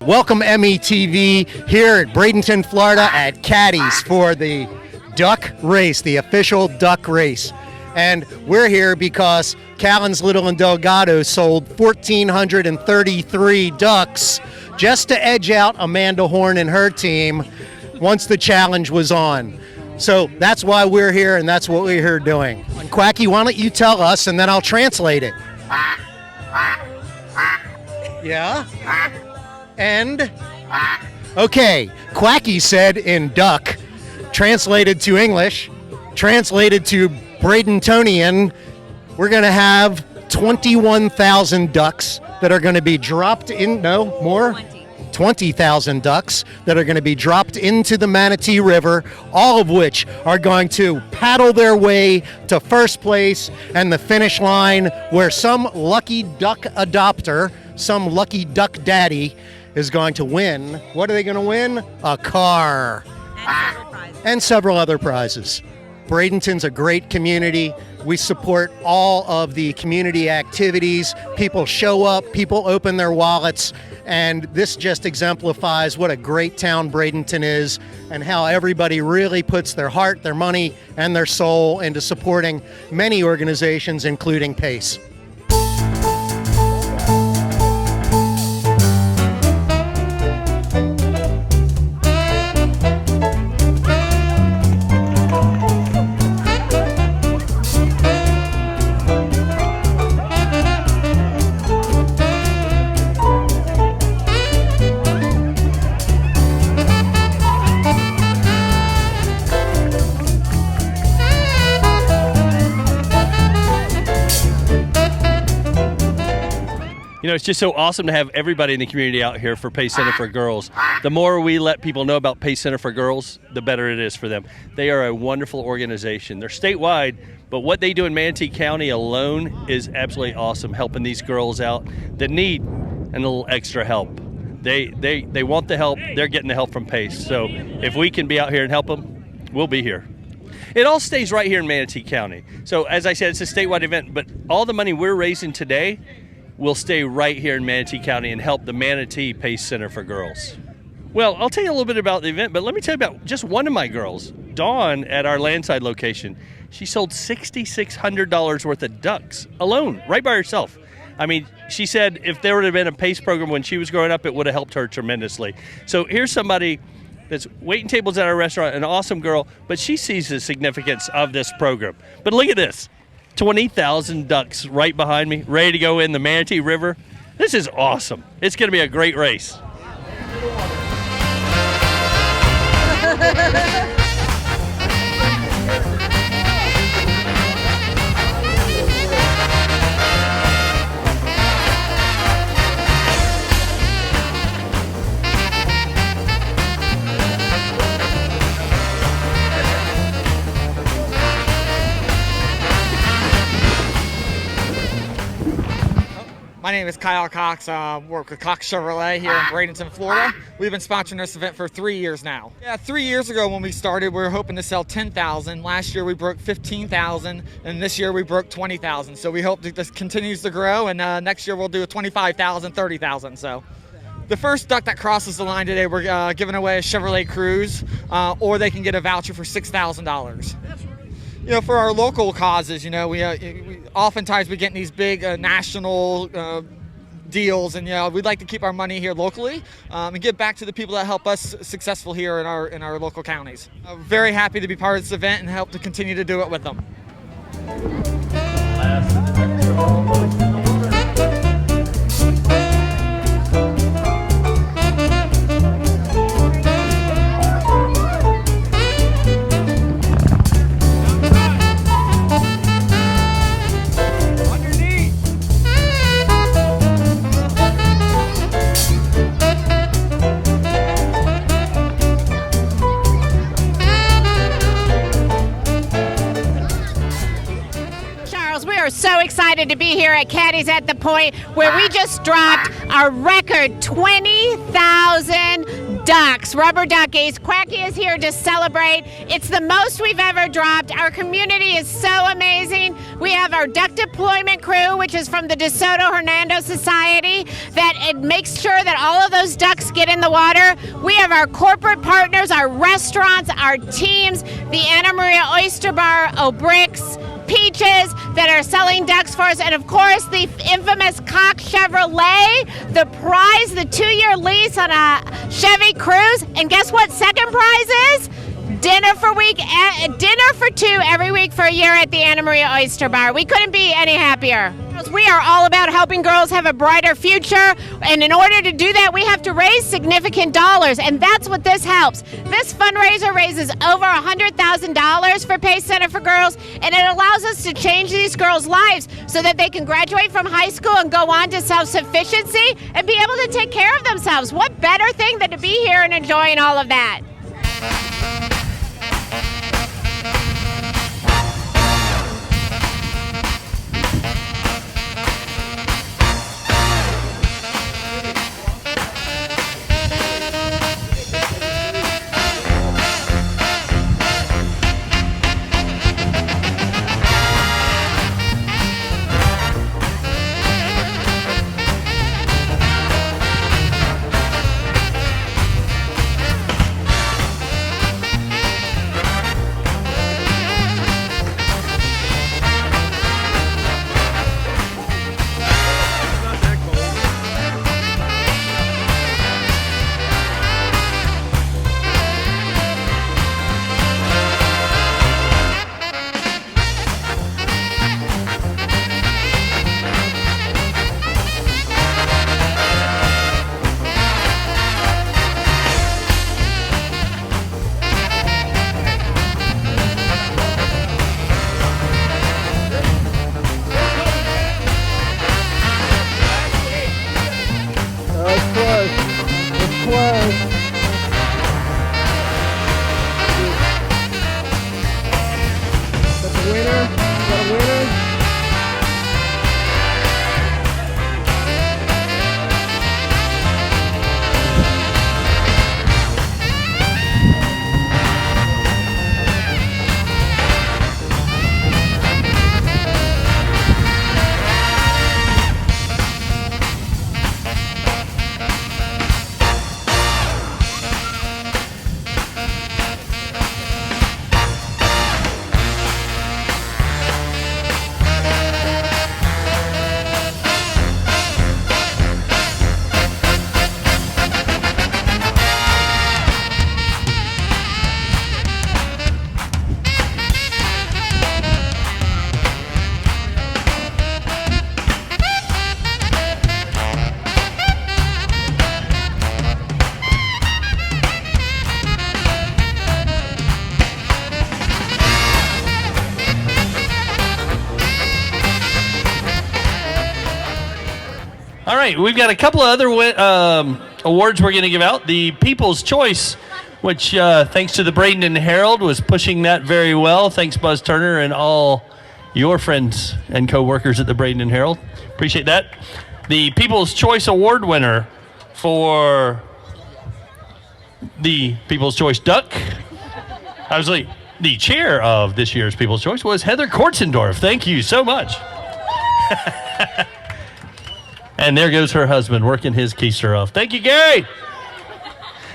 Welcome METV here at Bradenton, Florida at Caddy's for the duck race, the official duck race. And we're here because Callens, Little, and Delgado sold 1,433 ducks just to edge out Amanda Horn and her team once the challenge was on. So that's why we're here, and that's what we're here doing. And Quacky, why don't you tell us, and then I'll translate it. Yeah? And? Okay, Quacky said in duck, translated to English, translated to Bradentonian, we're going to have 21,000 ducks that are going to be dropped in, no, more? 20,000 ducks that are going to be dropped into the Manatee River, all of which are going to paddle their way to first place and the finish line, where some lucky duck adopter, some lucky duck daddy is going to win. What are they going to win? A car. And several other prizes. Bradenton's a great community. We support all of the community activities. People show up, people open their wallets, and this just exemplifies what a great town Bradenton is and how everybody really puts their heart, their money, and their soul into supporting many organizations, including PACE. You know, it's just so awesome to have everybody in the community out here for PACE Center for Girls. The more we let people know about PACE Center for Girls, the better it is for them. They are a wonderful organization. They're statewide, but what they do in Manatee County alone is absolutely awesome, helping these girls out that need a little extra help. They want the help. They're getting the help from PACE. So if we can be out here and help them, we'll be here. It all stays right here in Manatee County. So as I said, it's a statewide event, but all the money we're raising today will stay right here in Manatee County and help the Manatee PACE Center for Girls. Well, I'll tell you a little bit about the event, but let me tell you about just one of my girls, Dawn, at our Landside location. She sold $6,600 worth of ducks alone, right by herself. I mean, she said if there would have been a PACE program when she was growing up, it would have helped her tremendously. So here's somebody that's waiting tables at our restaurant, an awesome girl, but she sees the significance of this program. But look at this. 20,000 ducks right behind me, ready to go in the Manatee River. This is awesome. It's going to be a great race. My name is Kyle Cox. I work with Cox Chevrolet here in Bradenton, Florida. We've been sponsoring this event for 3 years now. Yeah, 3 years ago when we started, we were hoping to sell 10,000. Last year we broke 15,000, and this year we broke 20,000. So we hope that this continues to grow, and next year we'll do a 25,000, 30,000. So the first duck that crosses the line today, we're giving away a Chevrolet Cruze, or they can get a voucher for $6,000. You know, for our local causes, you know, we oftentimes we get these big national deals, and we'd like to keep our money here locally and give back to the people that help us successful here in our local counties. I'm very happy to be part of this event and help to continue to do it with them. Underneath. Girls, we are so excited to be here at Caddy's at the Pointe, where we just dropped our record 20,000 ducks, rubber duckies. Quacky is here to celebrate. It's the most we've ever dropped. Our community is so amazing. We have our duck deployment crew, which is from the DeSoto Hernando Society, that it makes sure that all of those ducks get in the water. We have our corporate partners, our restaurants, our teams, the Anna Maria Oyster Bar, O'Bricks, Peaches, that are selling ducks for us, and of course the infamous Cox Chevrolet, the prize, the 2-year lease on a Chevy Cruze. And guess what second prize is? Dinner for two every week for a year at the Anna Maria Oyster Bar. We couldn't be any happier. We are all about helping girls have a brighter future, and in order to do that, we have to raise significant dollars, and that's what this helps. This fundraiser raises over $100,000 for Pace Center for Girls, and it allows us to change these girls' lives so that they can graduate from high school and go on to self-sufficiency and be able to take care of themselves. What better thing than to be here and enjoying all of that? All right, we've got a couple of other awards we're going to give out. The People's Choice, which thanks to the Bradenton Herald, was pushing that very well. Thanks, Buzz Turner, and all your friends and co-workers at the Bradenton Herald. Appreciate that. The People's Choice Award winner for the People's Choice Duck, obviously the chair of this year's People's Choice, was Heather Kortzendorf. Thank you so much. And there goes her husband working his keister off. Thank you, Gary.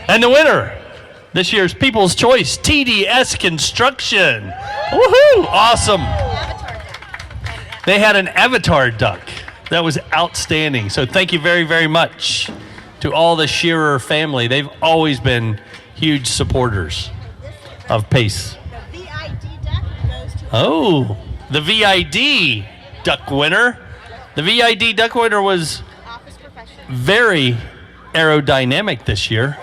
And the winner, this year's People's Choice, TDS Construction. Woohoo! Awesome. They had an avatar duck. That was outstanding. So thank you very, very much to all the Shearer family. They've always been huge supporters of Pace. The VID duck goes to... Oh, the VID duck winner. The VID duck winner was very aerodynamic this year.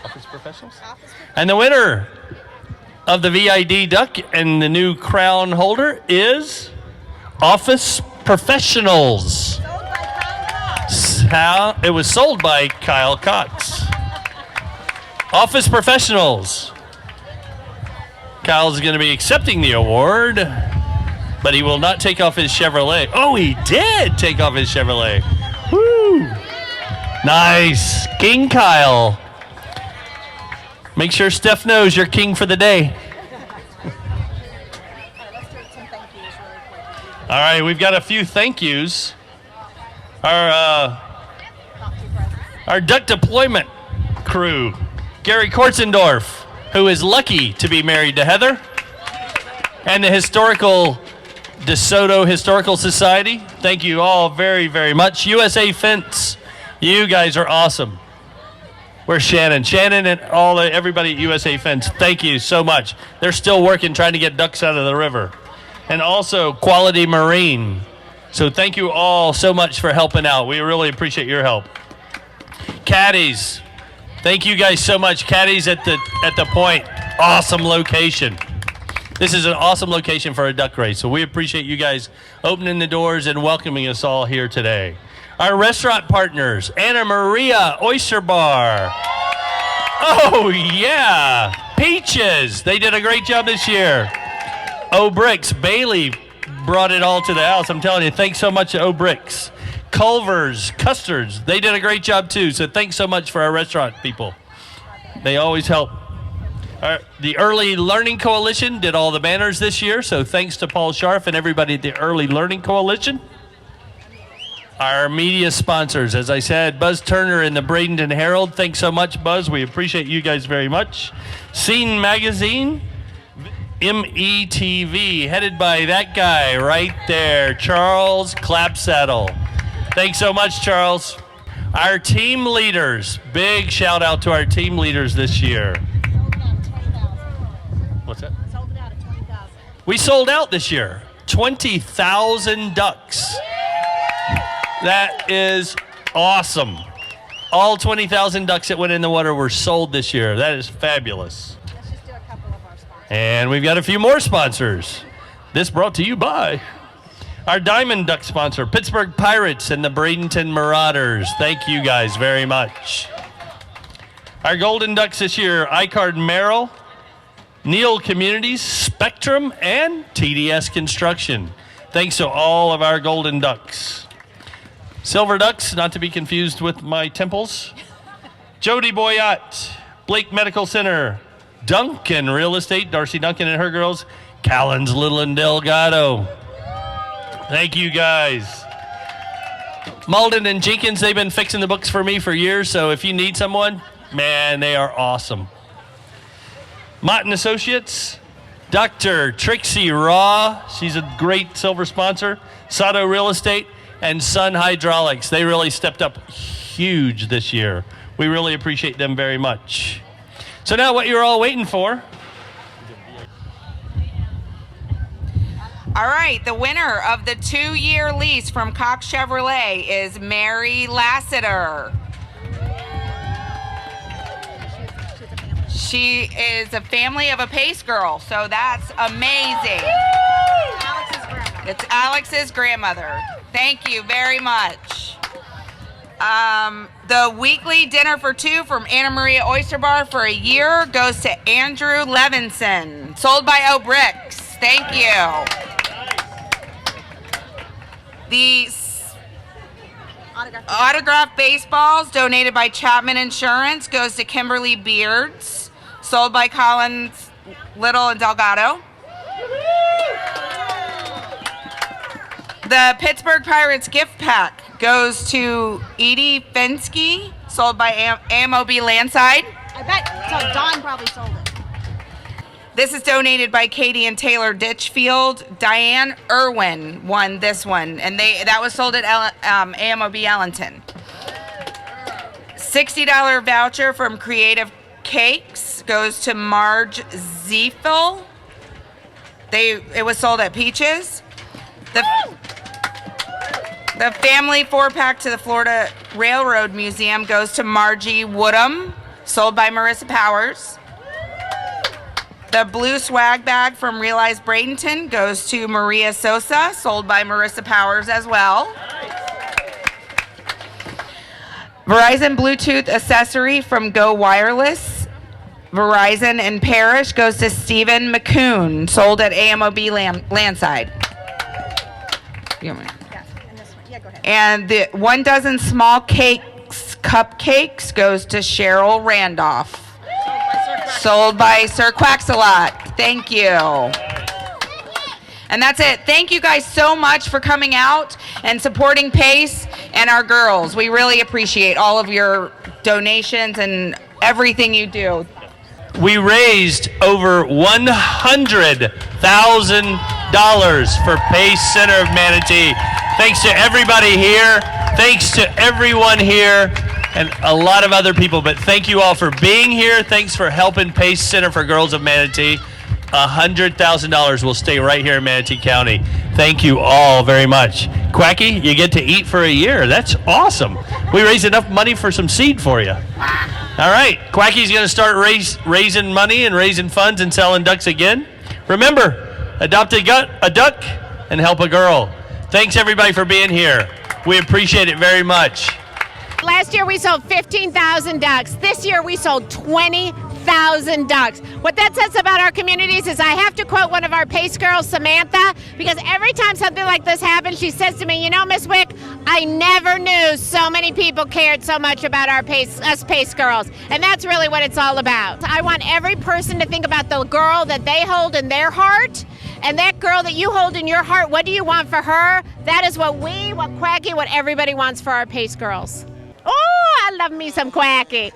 Office Professionals? And the winner of the VID duck and the new crown holder is Office Professionals. It was sold by Kyle Cox. Office Professionals. Kyle's going to be accepting the award. but he will not take off his Chevrolet. Oh, he did take off his Chevrolet. Woo! Nice. King Kyle. Make sure Steph knows you're king for the day. All right, we've got a few thank yous. Our duck deployment crew, Gary Kortzendorf, who is lucky to be married to Heather, and the DeSoto Historical Society. Thank you all very, very much. USA Fence, you guys are awesome. Where's Shannon? Shannon and everybody at USA Fence, thank you so much. They're still working trying to get ducks out of the river. And also Quality Marine. So thank you all so much for helping out. We really appreciate your help. Caddies, thank you guys so much. Caddies at the Pointe, awesome location. This is an awesome location for a duck race. So we appreciate you guys opening the doors and welcoming us all here today. Our restaurant partners, Anna Maria Oyster Bar. Oh yeah, Peaches. They did a great job this year. O'Bricks, Bailey brought it all to the house. I'm telling you, thanks so much to O'Bricks. Culver's, Custards, they did a great job too. So thanks so much for our restaurant people. They always help. The Early Learning Coalition did all the banners this year. So thanks to Paul Scharf and everybody at the Early Learning Coalition. Our media sponsors, as I said, Buzz Turner and the Bradenton Herald. Thanks so much, Buzz. We appreciate you guys very much. Scene Magazine, METV, headed by that guy right there, Charles Clapsaddle. Thanks so much, Charles. Our team leaders, big shout out to our team leaders this year. What's that? Sold it out at 20,000. We sold out this year, 20,000 ducks. That is awesome. All 20,000 ducks that went in the water were sold this year. That is fabulous. Let's just do a couple of our sponsors. And we've got a few more sponsors. This brought to you by our Diamond Duck sponsor, Pittsburgh Pirates and the Bradenton Marauders. Thank you guys very much. Our Golden Ducks this year, iCard Merrill, Neal Communities, Spectrum, and TDS Construction. Thanks to all of our Golden Ducks. Silver Ducks, not to be confused with my temples. Jody Boyott, Blake Medical Center, Duncan Real Estate, Darcy Duncan and her girls, Callan's Little and Delgado. Thank you guys. Malden and Jenkins, they've been fixing the books for me for years, so if you need someone, man, they are awesome. Mott and Associates, Dr. Trixie Raw, she's a great silver sponsor, Sato Real Estate, and Sun Hydraulics. They really stepped up huge this year. We really appreciate them very much. So now what you're all waiting for. All right, the winner of the 2-year lease from Cox Chevrolet is Mary Lassiter. She is a family of a Pace girl, so that's amazing. Alex's grandma. It's Alex's grandmother. Thank you very much. The weekly dinner for two from Anna Maria Oyster Bar for a year goes to Andrew Levinson, sold by O'Bricks. Thank you. The autographed baseballs donated by Chapman Insurance goes to Kimberly Beards, sold by Collins, Little, and Delgado. The Pittsburgh Pirates gift pack goes to Edie Fensky, sold by AMOB Landside. I bet so Don probably sold it. This is donated by Katie and Taylor Ditchfield. Diane Irwin won this one, and that was sold at AMOB Allenton. $60 voucher from Creative Cakes goes to Marge Ziefel. It was sold at Peaches. The family 4-pack to the Florida Railroad Museum goes to Margie Woodham, sold by Marissa Powers. The blue swag bag from Realize Bradenton goes to Maria Sosa, sold by Marissa Powers as well. Verizon Bluetooth accessory from Go Wireless, Verizon in Parish goes to Stephen McCoon, sold at AMOB Landside. You want me- Yeah, and this one. Yeah, go ahead. And the 1 dozen small cupcakes goes to Cheryl Randolph. Sold by Sir Quacks-a-Lot. Thank you. And that's it. Thank you guys so much for coming out and supporting Pace and our girls. We really appreciate all of your donations and everything you do. We raised over $100,000 for Pace Center of Manatee. Thanks to everybody here. Thanks to everyone here and a lot of other people. But thank you all for being here. Thanks for helping Pace Center for Girls of Manatee. $100,000 will stay right here in Manatee County. Thank you all very much. Quacky, you get to eat for a year. That's awesome. We raised enough money for some seed for you. All right, Quacky's going to start raising money and raising funds and selling ducks again. Remember, adopt a duck and help a girl. Thanks everybody for being here. We appreciate it very much. Last year we sold 15,000 ducks. This year we sold 20,000 ducks. What that says about our communities is I have to quote one of our Pace girls, Samantha, because every time something like this happens, she says to me, you know, Miss Wick, I never knew so many people cared so much about us Pace girls. And that's really what it's all about. I want every person to think about the girl that they hold in their heart. And that girl that you hold in your heart, what do you want for her? That is what Quacky, what everybody wants for our Pace girls. Oh, I love me some Quacky.